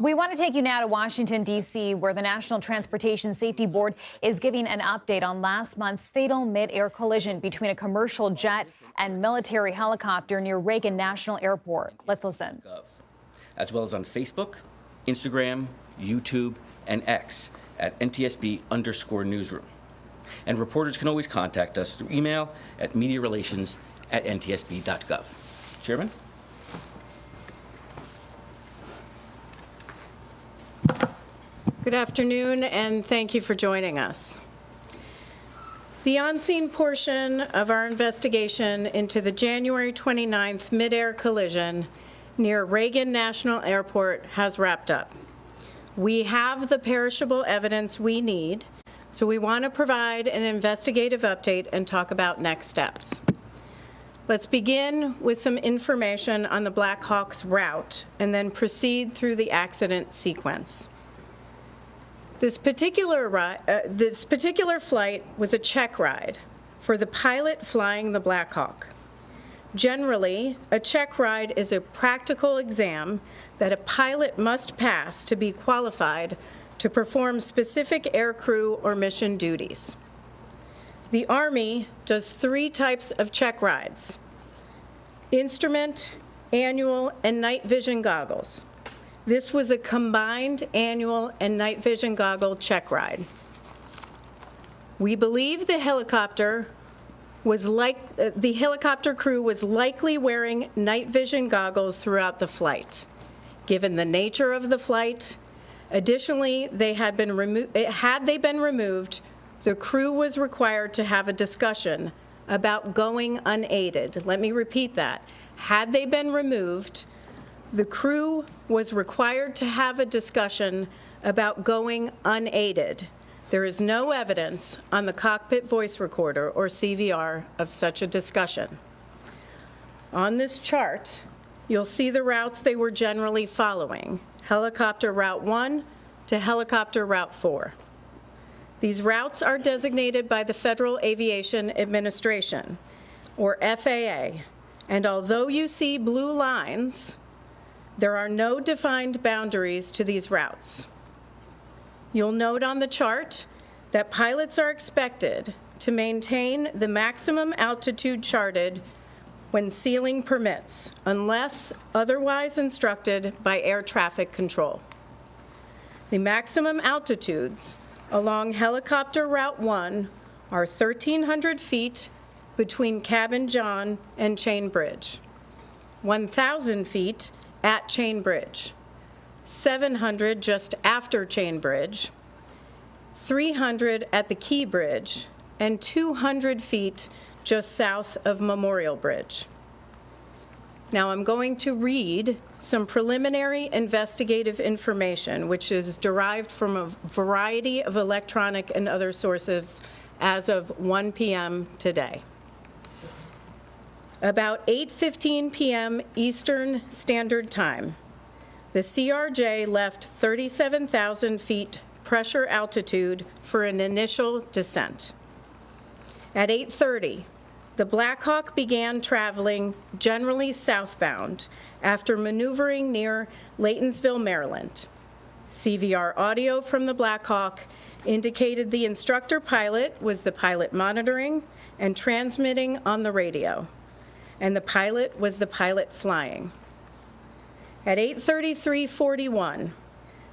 We want to take you now to Washington, D.C., where the National Transportation Safety Board is giving an update on last month's fatal mid-air collision between a commercial jet and military helicopter near Reagan National Airport. Let's listen. As well as on Facebook, Instagram, YouTube, and X at NTSB_newsroom. And reporters can always contact us through email at mediarelations@ntsb.gov. Chairman? Good afternoon, and thank you for joining us. The on-scene portion of our investigation into the January 29th mid-air collision near Reagan National Airport has wrapped up. We have the perishable evidence we need, so we want to provide an investigative update and talk about next steps. Let's begin with some information on the Blackhawk's route and then proceed through the accident sequence. This particular flight was a check ride for the pilot flying the Blackhawk. Generally, a check ride is a practical exam that a pilot must pass to be qualified to perform specific aircrew or mission duties. The Army does 3 types of check rides: instrument, annual, and night vision goggles. This was a combined annual and night vision goggle check ride. We believe the helicopter crew was likely wearing night vision goggles throughout the flight. Given the nature of the flight, additionally, had they been removed, the crew was required to have a discussion about going unaided. Let me repeat that. Had they been removed, the crew was required to have a discussion about going unaided. There is no evidence on the cockpit voice recorder, or CVR, of such a discussion. On this chart, you'll see the routes they were generally following: helicopter route 1 to helicopter route 4. These routes are designated by the Federal Aviation Administration, or FAA, and although you see blue lines, there are no defined boundaries to these routes. You'll note on the chart that pilots are expected to maintain the maximum altitude charted when ceiling permits, unless otherwise instructed by air traffic control. The maximum altitudes along helicopter route 1 are 1,300 feet between Cabin John and Chain Bridge, 1,000 feet at Chain Bridge, 700 just after Chain Bridge, 300 at the Key Bridge, and 200 feet just south of Memorial Bridge. Now I'm going to read some preliminary investigative information, which is derived from a variety of electronic and other sources as of 1 p.m. today. About 8:15 p.m. Eastern Standard Time, the CRJ left 37,000 feet pressure altitude for an initial descent. At 8:30, the Blackhawk began traveling generally southbound after maneuvering near Laytonsville, Maryland. CVR audio from the Blackhawk indicated the instructor pilot was the pilot monitoring and transmitting on the radio, and the pilot was the pilot flying. At 8:33:41,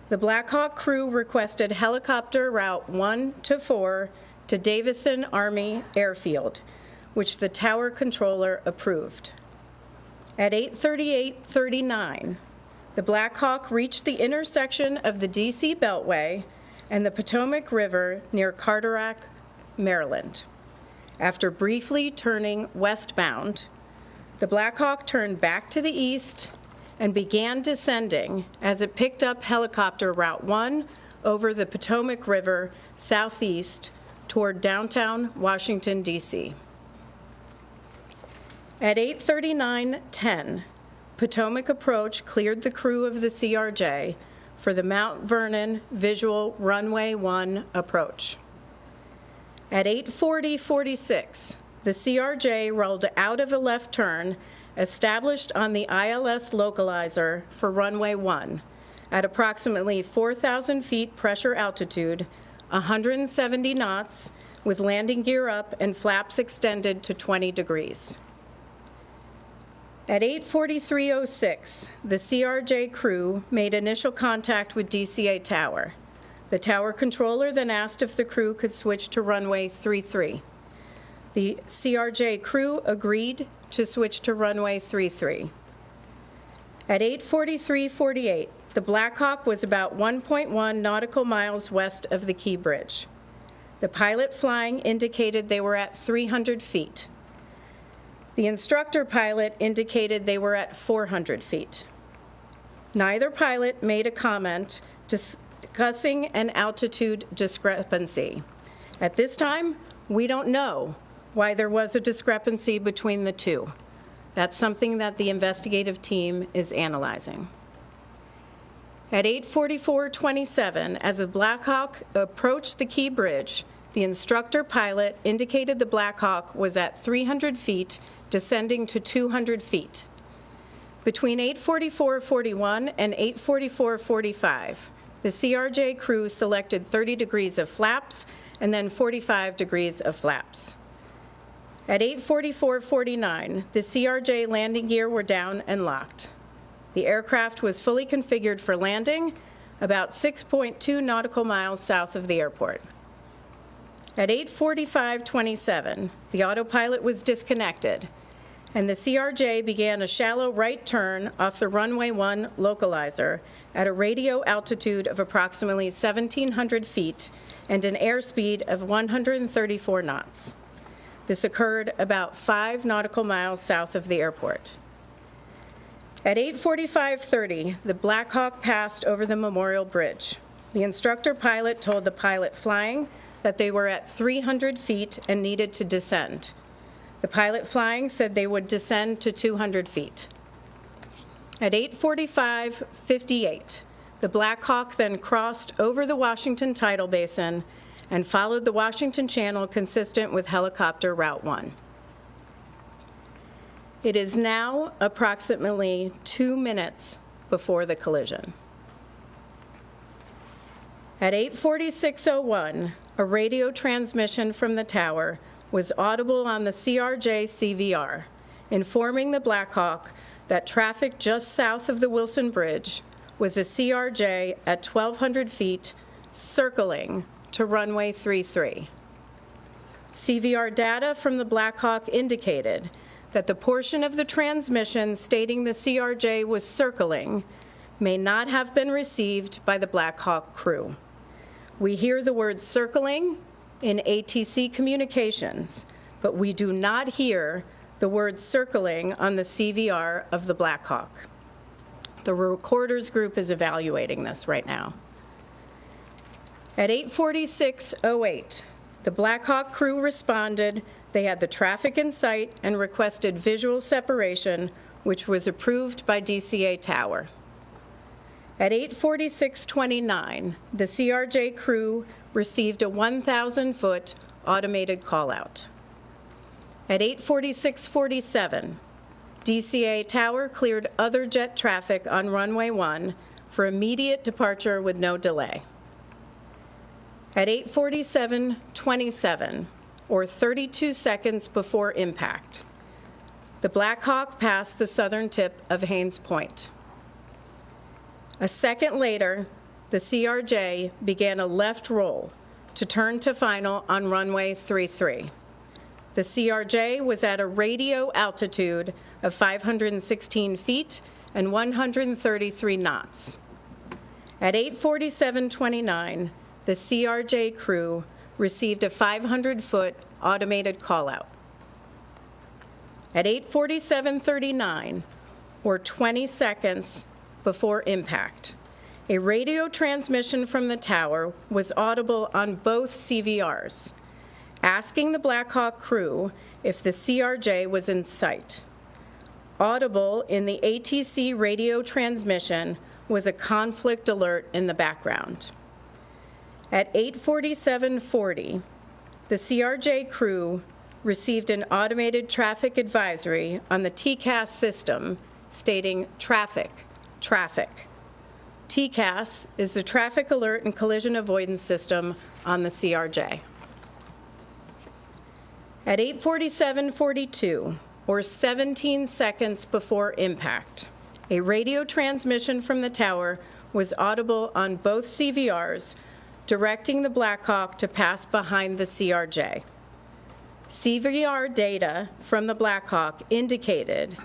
the Blackhawk crew requested helicopter route 1 to 4 to Davison Army Airfield, which the tower controller approved. At 8:38:39, the Blackhawk reached the intersection of the D.C. Beltway and the Potomac River near Carteret, Maryland. After briefly turning westbound, the Blackhawk turned back to the east and began descending as it picked up helicopter route 1 over the Potomac River southeast toward downtown Washington, D.C. At 8:39:10, Potomac approach cleared the crew of the CRJ for the Mount Vernon Visual Runway 1 approach. At 8:40:46, the CRJ rolled out of a left turn established on the ILS localizer for runway 1 at approximately 4,000 feet pressure altitude, 170 knots, with landing gear up and flaps extended to 20 degrees. At 8:43:06, the CRJ crew made initial contact with DCA Tower. The tower controller then asked if the crew could switch to runway 33. The CRJ crew agreed to switch to runway 33. At 8:43:48, the Blackhawk was about 1.1 nautical miles west of the Key Bridge. The pilot flying indicated they were at 300 feet. The instructor pilot indicated they were at 400 feet. Neither pilot made a comment discussing an altitude discrepancy. At this time, we don't know why there was a discrepancy between the two. That's something that the investigative team is analyzing. At 8:44:27, as the Blackhawk approached the Key Bridge, the instructor pilot indicated the Blackhawk was at 300 feet, descending to 200 feet. Between 8:44:41 and 8:44:45, the CRJ crew selected 30 degrees of flaps and then 45 degrees of flaps. At 8:44:49, the CRJ landing gear were down and locked. The aircraft was fully configured for landing about 6.2 nautical miles south of the airport. At 8:45:27, the autopilot was disconnected, and the CRJ began a shallow right turn off the runway 1 localizer at a radio altitude of approximately 1,700 feet and an airspeed of 134 knots. This occurred about 5 nautical miles south of the airport. At 8:45:30, the Blackhawk passed over the Memorial Bridge. The instructor pilot told the pilot flying that they were at 300 feet and needed to descend. The pilot flying said they would descend to 200 feet. At 8:45:58, the Blackhawk then crossed over the Washington Tidal Basin and followed the Washington Channel consistent with helicopter Route 1. It is now approximately 2 minutes before the collision. At 8:46:01, a radio transmission from the tower was audible on the CRJ CVR, informing the Blackhawk that traffic just south of the Wilson Bridge was a CRJ at 1,200 feet circling to runway 33. CVR data from the Blackhawk indicated that the portion of the transmission stating the CRJ was circling may not have been received by the Blackhawk crew. We hear the word circling in ATC communications, but we do not hear the word circling on the CVR of the Blackhawk. The recorders group is evaluating this right now. At 8:46:08, the Blackhawk crew responded. They had the traffic in sight and requested visual separation, which was approved by DCA Tower. At 8:46:29, the CRJ crew received a 1,000-foot automated call-out. At 8:46:47, DCA Tower cleared other jet traffic on runway 1 for immediate departure with no delay. At 8:47:27, or 32 seconds before impact, the Blackhawk passed the southern tip of Haines Point. A second later, the CRJ began a left roll to turn to final on runway 33. The CRJ was at a radio altitude of 516 feet and 133 knots. At 8:47:29, the CRJ crew received a 500-foot automated call-out. At 8:47:39, or 20 seconds before impact, a radio transmission from the tower was audible on both CVRs, asking the Blackhawk crew if the CRJ was in sight. Audible in the ATC radio transmission was a conflict alert in the background. At 8:47:40, the CRJ crew received an automated traffic advisory on the TCAS system stating traffic, traffic. TCAS is the Traffic Alert and Collision Avoidance System on the CRJ. At 8:47:42, or 17 seconds before impact, a radio transmission from the tower was audible on both CVRs, directing the Blackhawk to pass behind the CRJ. CVR data from the Blackhawk indicated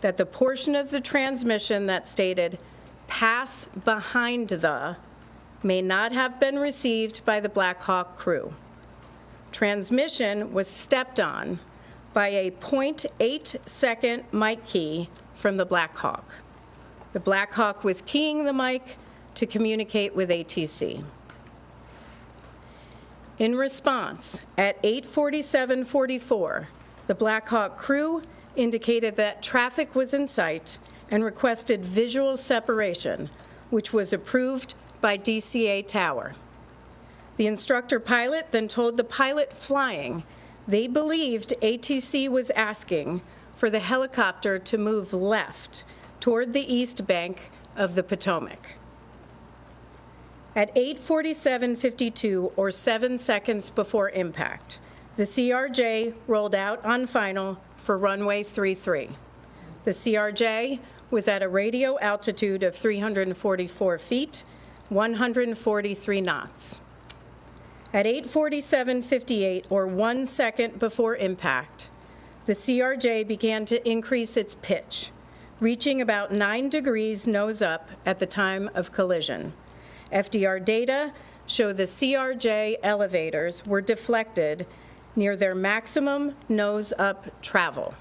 that the portion of the transmission that stated "pass behind the" may not have been received by the Blackhawk crew. Transmission was stepped on by a 0.8-second mic key from the Blackhawk. The Blackhawk was keying the mic to communicate with ATC. In response, at 8:47:44, the Blackhawk crew indicated that traffic was in sight and requested visual separation, which was approved by DCA Tower. The instructor pilot then told the pilot flying they believed ATC was asking for the helicopter to move left toward the east bank of the Potomac. At 8:47:52, or 7 seconds before impact, the CRJ rolled out on final for runway 33. The CRJ was at a radio altitude of 344 feet, 143 knots. At 8:47:58, or 1 second before impact, the CRJ began to increase its pitch, reaching about 9 degrees nose up at the time of collision. FDR data show the CRJ elevators were deflected near their maximum nose-up travel.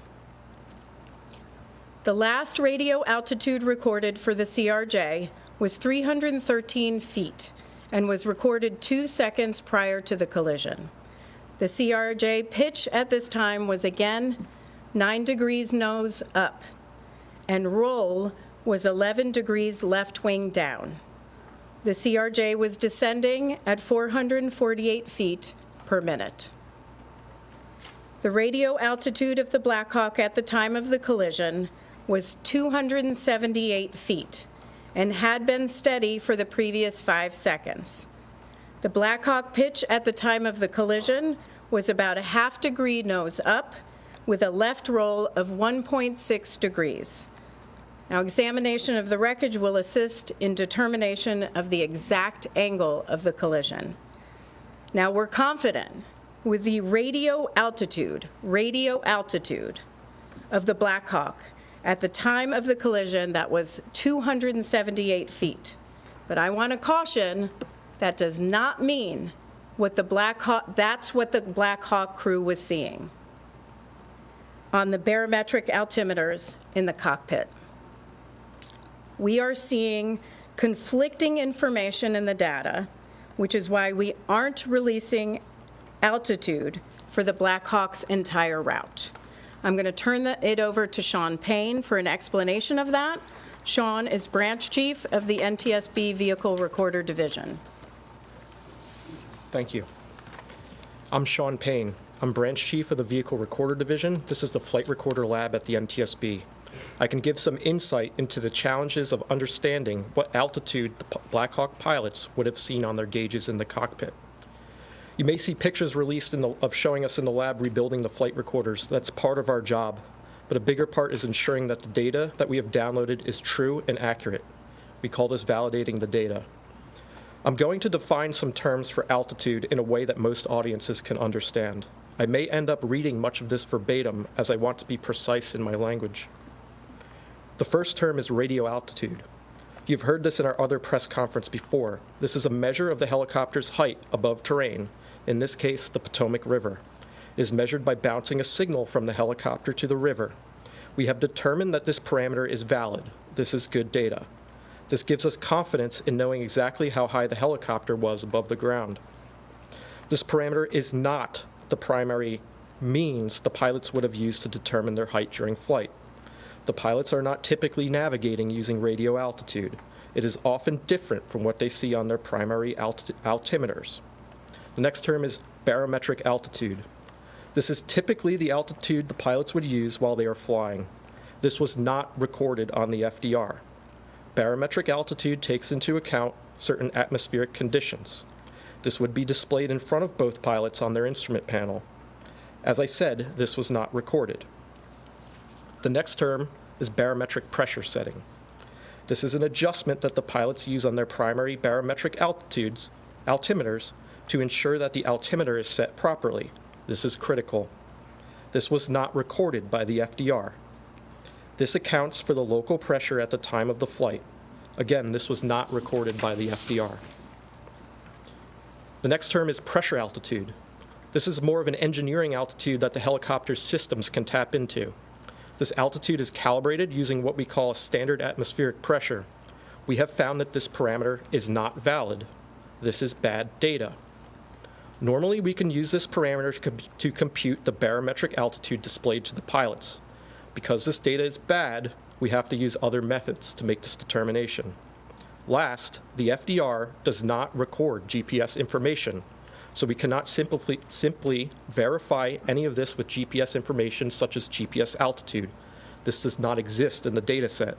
The last radio altitude recorded for the CRJ was 313 feet and was recorded 2 seconds prior to the collision. The CRJ pitch at this time was again 9 degrees nose up, and roll was 11 degrees left wing down. The CRJ was descending at 448 feet per minute. The radio altitude of the Blackhawk at the time of the collision was 278 feet and had been steady for the previous 5 seconds. The Blackhawk pitch at the time of the collision was about a half degree nose up with a left roll of 1.6 degrees. Now, examination of the wreckage will assist in determination of the exact angle of the collision. Now, we're confident with the radio altitude of the Blackhawk at the time of the collision that was 278 feet. But I want to caution, that does not mean that's what the Blackhawk crew was seeing on the barometric altimeters in the cockpit. We are seeing conflicting information in the data, which is why we aren't releasing altitude for the Blackhawk's entire route. I'm going to turn it over to Sean Payne for an explanation of that. Sean is branch chief of the NTSB Vehicle Recorder Division. Thank you. I'm Sean Payne. I'm branch chief of the Vehicle Recorder Division. This is the flight recorder lab at the NTSB. I can give some insight into the challenges of understanding what altitude the Blackhawk pilots would have seen on their gauges in the cockpit. You may see pictures released of showing us in the lab rebuilding the flight recorders. That's part of our job. But a bigger part is ensuring that the data that we have downloaded is true and accurate. We call this validating the data. I'm going to define some terms for altitude in a way that most audiences can understand. I may end up reading much of this verbatim as I want to be precise in my language. The first term is radio altitude. You've heard this in our other press conference before. This is a measure of the helicopter's height above terrain, in this case, the Potomac River. It is measured by bouncing a signal from the helicopter to the river. We have determined that this parameter is valid. This is good data. This gives us confidence in knowing exactly how high the helicopter was above the ground. This parameter is not the primary means the pilots would have used to determine their height during flight. The pilots are not typically navigating using radio altitude. It is often different from what they see on their primary altimeters. The next term is barometric altitude. This is typically the altitude the pilots would use while they are flying. This was not recorded on the FDR. Barometric altitude takes into account certain atmospheric conditions. This would be displayed in front of both pilots on their instrument panel. As I said, this was not recorded. The next term is barometric pressure setting. This is an adjustment that the pilots use on their primary barometric altimeters to ensure that the altimeter is set properly. This is critical. This was not recorded by the FDR. This accounts for the local pressure at the time of the flight. Again, this was not recorded by the FDR. The next term is pressure altitude. This is more of an engineering altitude that the helicopter's systems can tap into. This altitude is calibrated using what we call a standard atmospheric pressure. We have found that this parameter is not valid. This is bad data. Normally, we can use this parameter to compute the barometric altitude displayed to the pilots. Because this data is bad, we have to use other methods to make this determination. Last, the FDR does not record GPS information, so we cannot simply verify any of this with GPS information such as GPS altitude. This does not exist in the data set.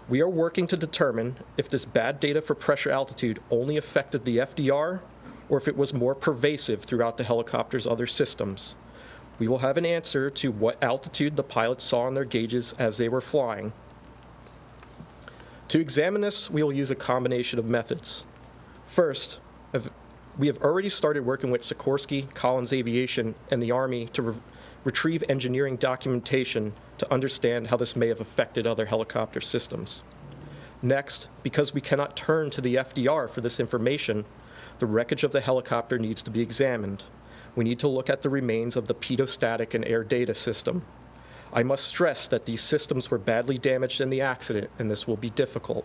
We are working to determine if this bad data for pressure altitude only affected the FDR or if it was more pervasive throughout the helicopter's other systems. We will have an answer to what altitude the pilots saw on their gauges as they were flying. To examine this, we will use a combination of methods. First, we have already started working with Sikorsky, Collins Aviation, and the Army to retrieve engineering documentation to understand how this may have affected other helicopter systems. Next, because we cannot turn to the FDR for this information, the wreckage of the helicopter needs to be examined. We need to look at the remains of the pedostatic and air data system. I must stress that these systems were badly damaged in the accident, and this will be difficult.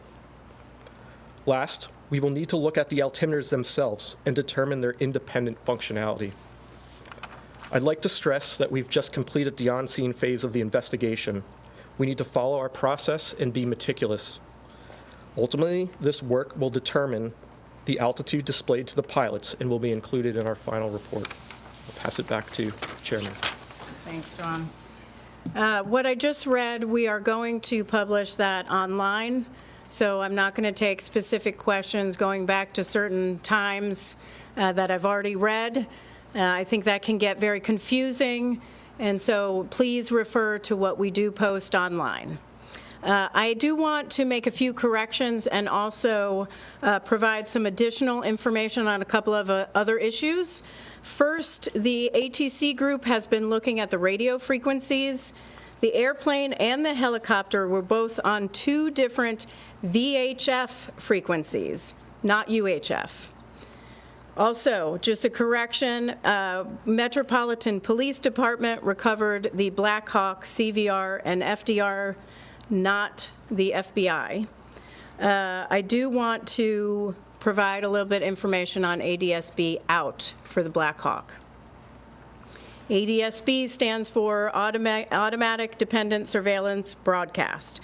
Last, we will need to look at the altimeters themselves and determine their independent functionality. I'd like to stress that we've just completed the on-scene phase of the investigation. We need to follow our process and be meticulous. Ultimately, this work will determine the altitude displayed to the pilots and will be included in our final report. I'll pass it back to the Chairman. Thanks, John. What I just read, we are going to publish that online, so I'm not going to take specific questions going back to certain times that I've already read. I think that can get very confusing, and so please refer to what we do post online. I do want to make a few corrections and also provide some additional information on a couple of other issues. First, the ATC group has been looking at the radio frequencies. The airplane and the helicopter were both on two different VHF frequencies, not UHF. Also, just a correction, Metropolitan Police Department recovered the Blackhawk, CVR, and FDR, not the FBI. I do want to provide a little bit of information on ADSB out for the Blackhawk. ADSB stands for Automatic Dependent Surveillance Broadcast.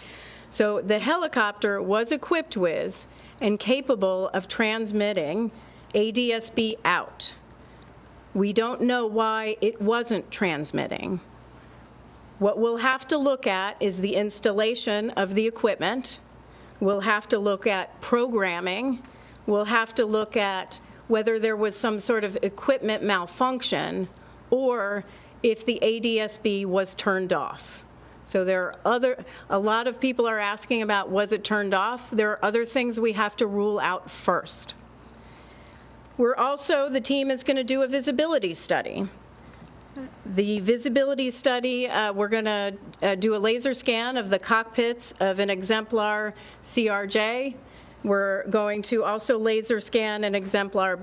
So the helicopter was equipped with and capable of transmitting ADSB out. We don't know why it wasn't transmitting. What we'll have to look at is the installation of the equipment. We'll have to look at programming. We'll have to look at whether there was some sort of equipment malfunction or if the ADSB was turned off. So there are a lot of people are asking about, was it turned off? There are other things we have to rule out first. The team is going to do a visibility study. The visibility study, we're going to do a laser scan of the cockpits of an exemplar CRJ. We're going to also laser scan an exemplar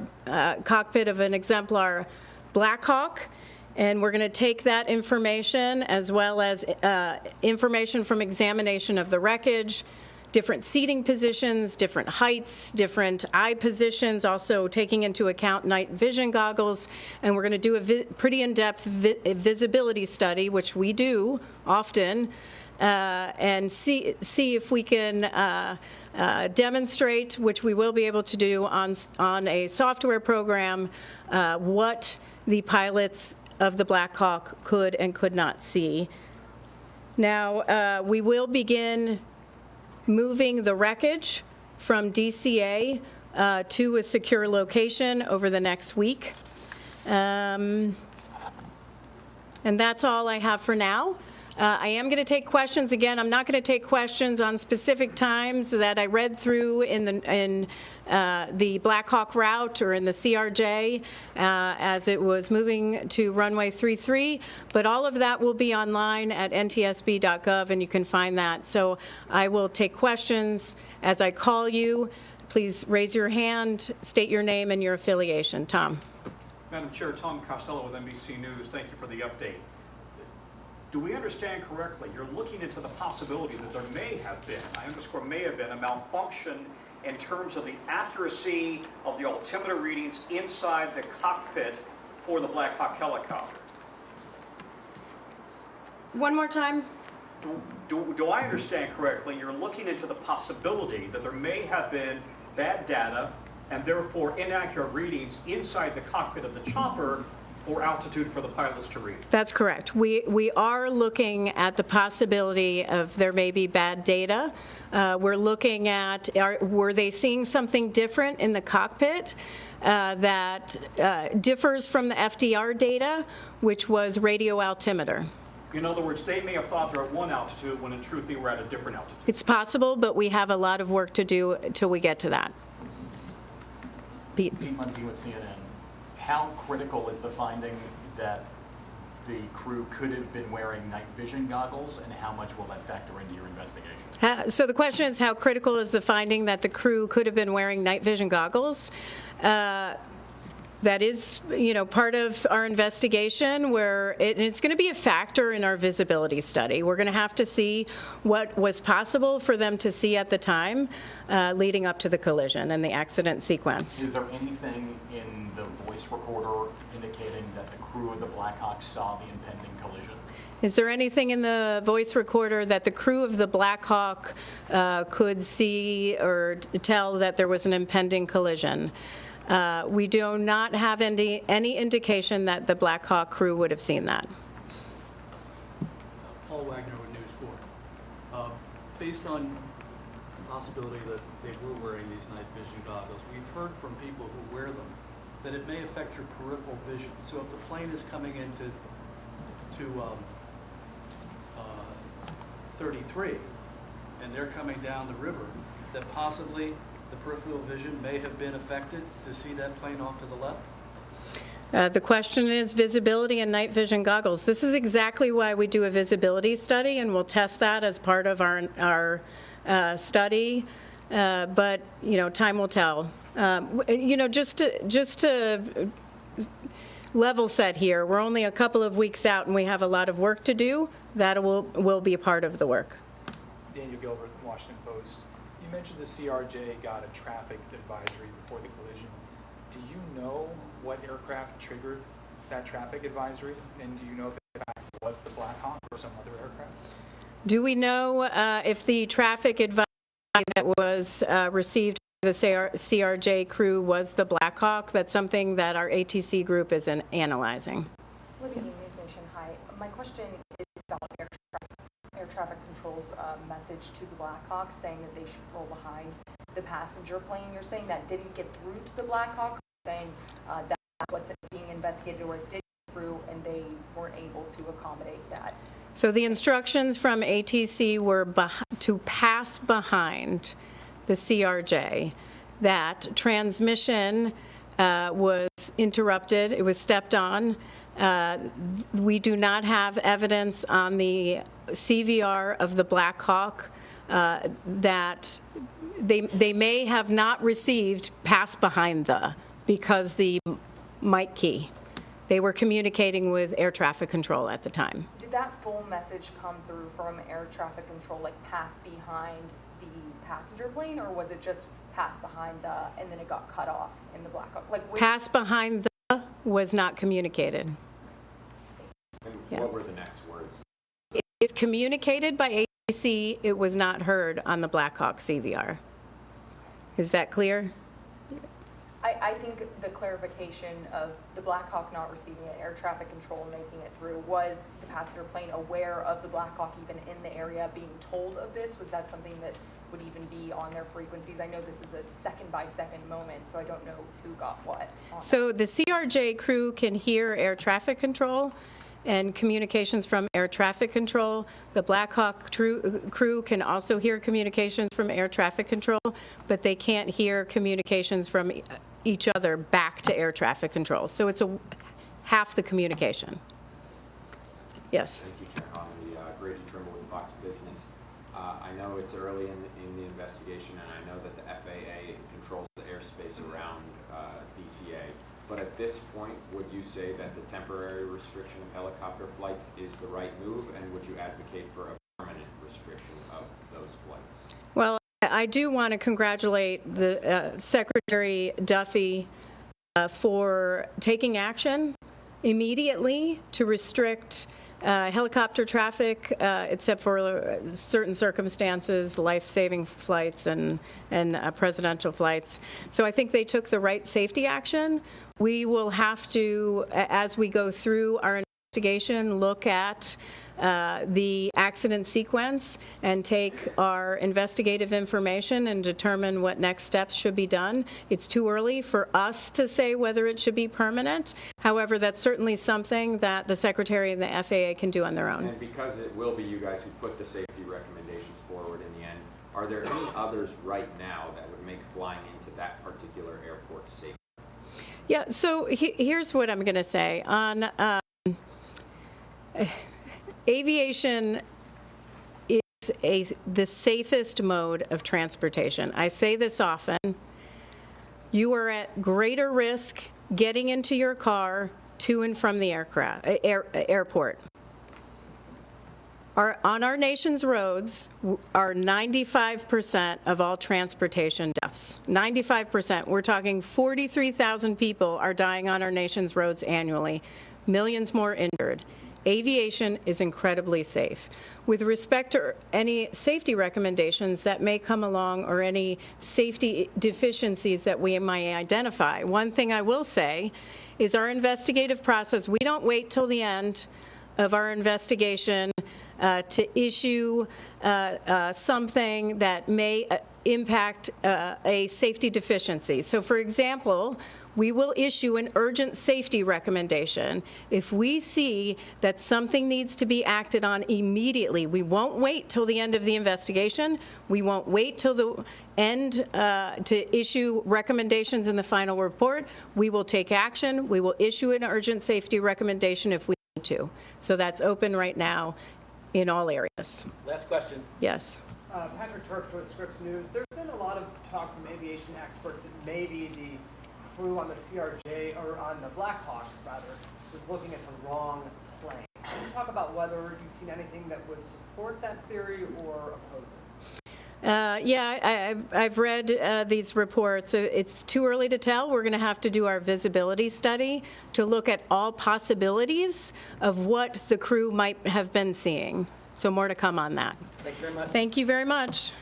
cockpit of an exemplar Blackhawk. And we're going to take that information as well as information from examination of the wreckage, different seating positions, different heights, different eye positions, also taking into account night vision goggles. And we're going to do a pretty in-depth visibility study, which we do often, and see if we can demonstrate, which we will be able to do on a software program, what the pilots of the Blackhawk could and could not see. Now, we will begin moving the wreckage from DCA to a secure location over the next week. And that's all I have for now. I am going to take questions. Again, I'm not going to take questions on specific times that I read through in the Blackhawk route or in the CRJ as it was moving to runway 33, but all of that will be online at ntsb.gov, and you can find that. So I will take questions as I call you. Please raise your hand, state your name and your affiliation. Tom. Madam Chair, Tom Costello with NBC News. Thank you for the update. Do we understand correctly, you're looking into the possibility that there may have been, I underscore may have been, a malfunction in terms of the accuracy of the altimeter readings inside the cockpit for the Blackhawk helicopter? One more time. Do I understand correctly, you're looking into the possibility that there may have been bad data and therefore inaccurate readings inside the cockpit of the chopper for altitude for the pilots to read? That's correct. We are looking at the possibility of there may be bad data. We're looking at, were they seeing something different in the cockpit that differs from the FDR data, which was radio altimeter? In other words, they may have thought they're at one altitude when in truth they were at a different altitude. It's possible, but we have a lot of work to do until we get to that. Pete Mundy with CNN. How critical is the finding that the crew could have been wearing night vision goggles, and how much will that factor into your investigation? So the question is, how critical is the finding that the crew could have been wearing night vision goggles? That is, part of our investigation, where it's going to be a factor in our visibility study. We're going to have to see what was possible for them to see at the time leading up to the collision and the accident sequence. Is there anything in the voice recorder indicating that the crew of the Blackhawk saw the impending collision? Is there anything in the voice recorder that the crew of the Blackhawk could see or tell that there was an impending collision? We do not have any indication that the Blackhawk crew would have seen that. Paul Wagner with News 4. Based on the possibility that they were wearing these night vision goggles, we've heard from people who wear them that it may affect your peripheral vision. So if the plane is coming into 33 and they're coming down the river, that possibly the peripheral vision may have been affected to see that plane off to the left? The question is visibility and night vision goggles. This is exactly why we do a visibility study, and we'll test that as part of our study. But time will tell. Just to level set here, we're only a couple of weeks out, and we have a lot of work to do. That will be a part of the work. Daniel Gilbert, Washington Post. You mentioned the CRJ got a traffic advisory before the collision. Do you know what aircraft triggered that traffic advisory? And do you know if it was the Blackhawk or some other aircraft? Do we know if the traffic advisory that was received by the CRJ crew was the Blackhawk? That's something that our ATC group is analyzing. Lydia, News Nation, hi. My question is about air traffic control's message to the Blackhawk saying that they should roll behind the passenger plane. You're saying that didn't get through to the Blackhawk, saying that's what's being investigated, or it did get through and they weren't able to accommodate that? So the instructions from ATC were to pass behind the CRJ. That transmission was interrupted. It was stepped on. We do not have evidence on the CVR of the Blackhawk that they may have not received pass behind because the mic key. They were communicating with air traffic control at the time. Did that full message come through from air traffic control, like pass behind the passenger plane, or was it just pass behind and then it got cut off in the Blackhawk? Pass behind was not communicated. And what were the next words? It's communicated by ATC. It was not heard on the Blackhawk CVR. Is that clear? I think the clarification of the Blackhawk not receiving it, air traffic control making it through, was the passenger plane aware of the Blackhawk even in the area being told of this? Was that something that would even be on their frequencies? I know this is a second-by-second moment, so I don't know who got what. So the CRJ crew can hear air traffic control and communications from air traffic control. The Blackhawk crew can also hear communications from air traffic control, but they can't hear communications from each other back to air traffic control. So it's half the communication. Yes. Thank you, Chair. Grady Trimble with Fox Business. I know it's early in the investigation, and I know that the FAA controls the airspace around DCA. But at this point, would you say that the temporary restriction of helicopter flights is the right move, and would you advocate for a permanent restriction of those flights? Well, I do want to congratulate the Secretary Duffy for taking action immediately to restrict helicopter traffic, except for certain circumstances, life-saving flights and presidential flights. So I think they took the right safety action. We will have to, as we go through our investigation, look at the accident sequence and take our investigative information and determine what next steps should be done. It's too early for us to say whether it should be permanent. However, that's certainly something that the Secretary and the FAA can do on their own. And because it will be you guys who put the safety recommendations forward in the end, are there any others right now that would make flying into that particular airport safe? Yeah, so here's what I'm going to say. On aviation is the safest mode of transportation. I say this often. You are at greater risk getting into your car to and from the airport. On our nation's roads are 95% of all transportation deaths. 95%. We're talking 43,000 people are dying on our nation's roads annually, millions more injured. Aviation is incredibly safe. With respect to any safety recommendations that may come along or any safety deficiencies that we might identify, one thing I will say is our investigative process, we don't wait till the end of our investigation to issue something that may impact a safety deficiency. So for example, we will issue an urgent safety recommendation if we see that something needs to be acted on immediately. We won't wait till the end of the investigation. We won't wait till the end to issue recommendations in the final report. We will take action. We will issue an urgent safety recommendation if we need to. So that's open right now in all areas. Last question. Yes. Patrick Turks with Scripps News. There's been a lot of talk from aviation experts that maybe the crew on the CRJ, or on the Blackhawk rather, was looking at the wrong plane. Can you talk about whether you've seen anything that would support that theory or oppose it? Yeah, I've read these reports. It's too early to tell. We're going to have to do our visibility study to look at all possibilities of what the crew might have been seeing. So more to come on that. Thank you very much. Thank you very much.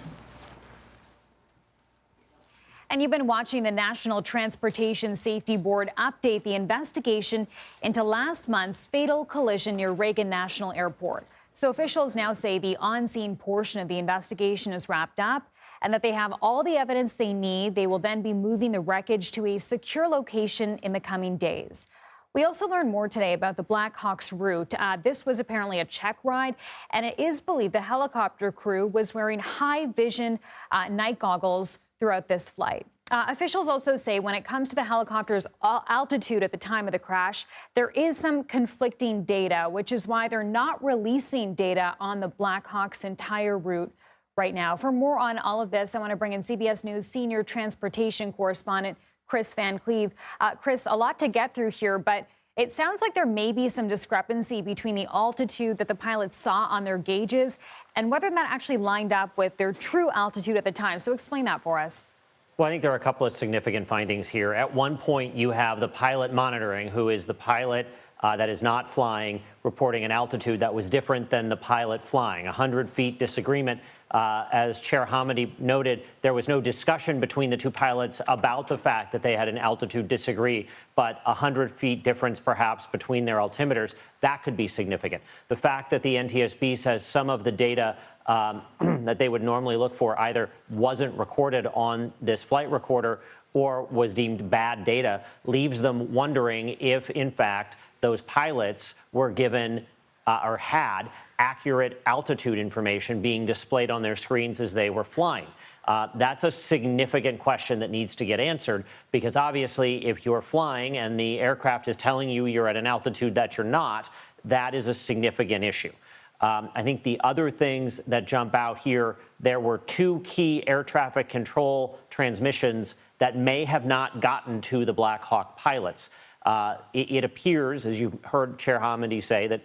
And you've been watching the National Transportation Safety Board update the investigation into last month's fatal collision near Reagan National Airport. So officials now say the on-scene portion of the investigation is wrapped up and that they have all the evidence they need. They will then be moving the wreckage to a secure location in the coming days. We also learned more today about the Blackhawk's route. This was apparently a check ride, and it is believed the helicopter crew was wearing high-vision night goggles throughout this flight. Officials also say when it comes to the helicopter's altitude at the time of the crash, there is some conflicting data, which is why they're not releasing data on the Blackhawk's entire route right now. For more on all of this, I want to bring in CBS News senior transportation correspondent Kris Van Cleave. Kris, a lot to get through here, but it sounds like there may be some discrepancy between the altitude that the pilots saw on their gauges and whether that actually lined up with their true altitude at the time. So explain that for us. Well, I think there are a couple of significant findings here. At one point, you have the pilot monitoring, who is the pilot that is not flying, reporting an altitude that was different than the pilot flying. 100 feet disagreement. As Chair Hamidi noted, there was no discussion between the two pilots about the fact that they had an altitude disagree, but 100 feet difference perhaps between their altimeters, that could be significant. The fact that the NTSB says some of the data that they would normally look for either wasn't recorded on this flight recorder or was deemed bad data leaves them wondering if, in fact, those pilots were given or had accurate altitude information being displayed on their screens as they were flying. That's a significant question that needs to get answered, because obviously if you're flying and the aircraft is telling you you're at an altitude that you're not, that is a significant issue. I think the other things that jump out here, there were two key air traffic control transmissions that may have not gotten to the Blackhawk pilots. It appears, as you heard Chair Hamidi say, that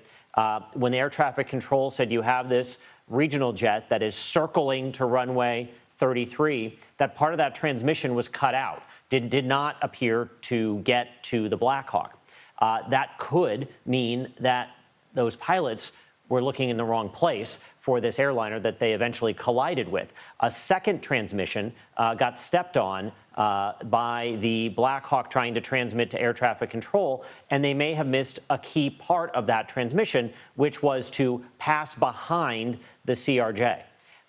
when the air traffic control said you have this regional jet that is circling to runway 33, that part of that transmission was cut out, did not appear to get to the Blackhawk. That could mean that those pilots were looking in the wrong place for this airliner that they eventually collided with. A second transmission got stepped on by the Blackhawk trying to transmit to air traffic control, and they may have missed a key part of that transmission, which was to pass behind the CRJ.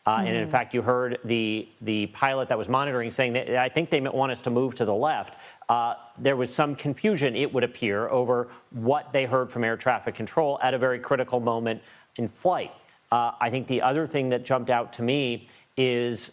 And in fact, you heard the pilot that was monitoring saying that I think they want us to move to the left. There was some confusion, it would appear, over what they heard from air traffic control at a very critical moment in flight. I think the other thing that jumped out to me is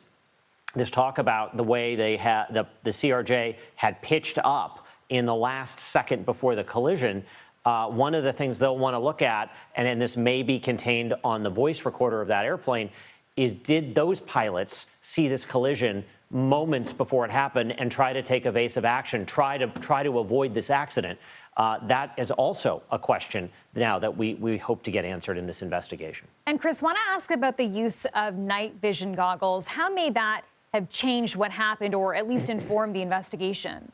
this talk about the way they had the CRJ had pitched up in the last second before the collision. One of the things they'll want to look at, and this may be contained on the voice recorder of that airplane, is did those pilots see this collision moments before it happened and try to take evasive action, try to avoid this accident? That is also a question now that we hope to get answered in this investigation. And Kris, want to ask about the use of night vision goggles. How may that have changed what happened, or at least informed the investigation?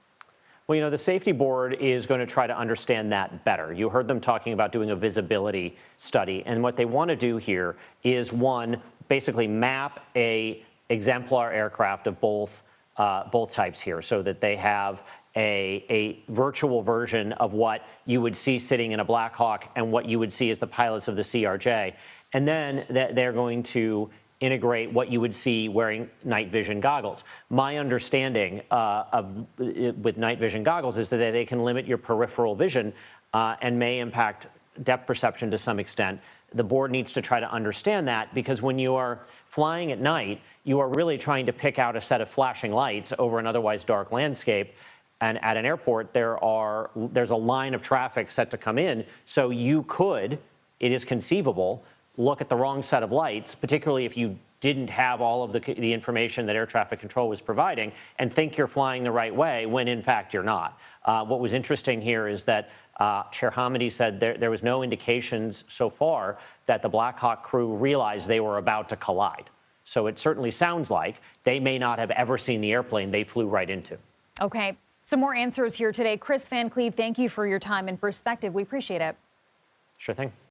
Well, you know, the safety board is going to try to understand that better. You heard them talking about doing a visibility study, and what they want to do here is, one, basically map a exemplar aircraft of both types here, so that they have a virtual version of what you would see sitting in a Blackhawk and what you would see as the pilots of the CRJ. And then they're going to integrate what you would see wearing night vision goggles. My understanding with night vision goggles is that they can limit your peripheral vision and may impact depth perception to some extent. The board needs to try to understand that, because when you are flying at night, you are really trying to pick out a set of flashing lights over an otherwise dark landscape. And at an airport, there's a line of traffic set to come in. So you could, it is conceivable, look at the wrong set of lights, particularly if you didn't have all of the information that air traffic control was providing, and think you're flying the right way when in fact you're not. What was interesting here is that Chair Hamidi said there was no indications so far that the Blackhawk crew realized they were about to collide. So it certainly sounds like they may not have ever seen the airplane they flew right into. Okay, some more answers here today. Kris Van Cleave, thank you for your time and perspective. We appreciate it. Sure thing.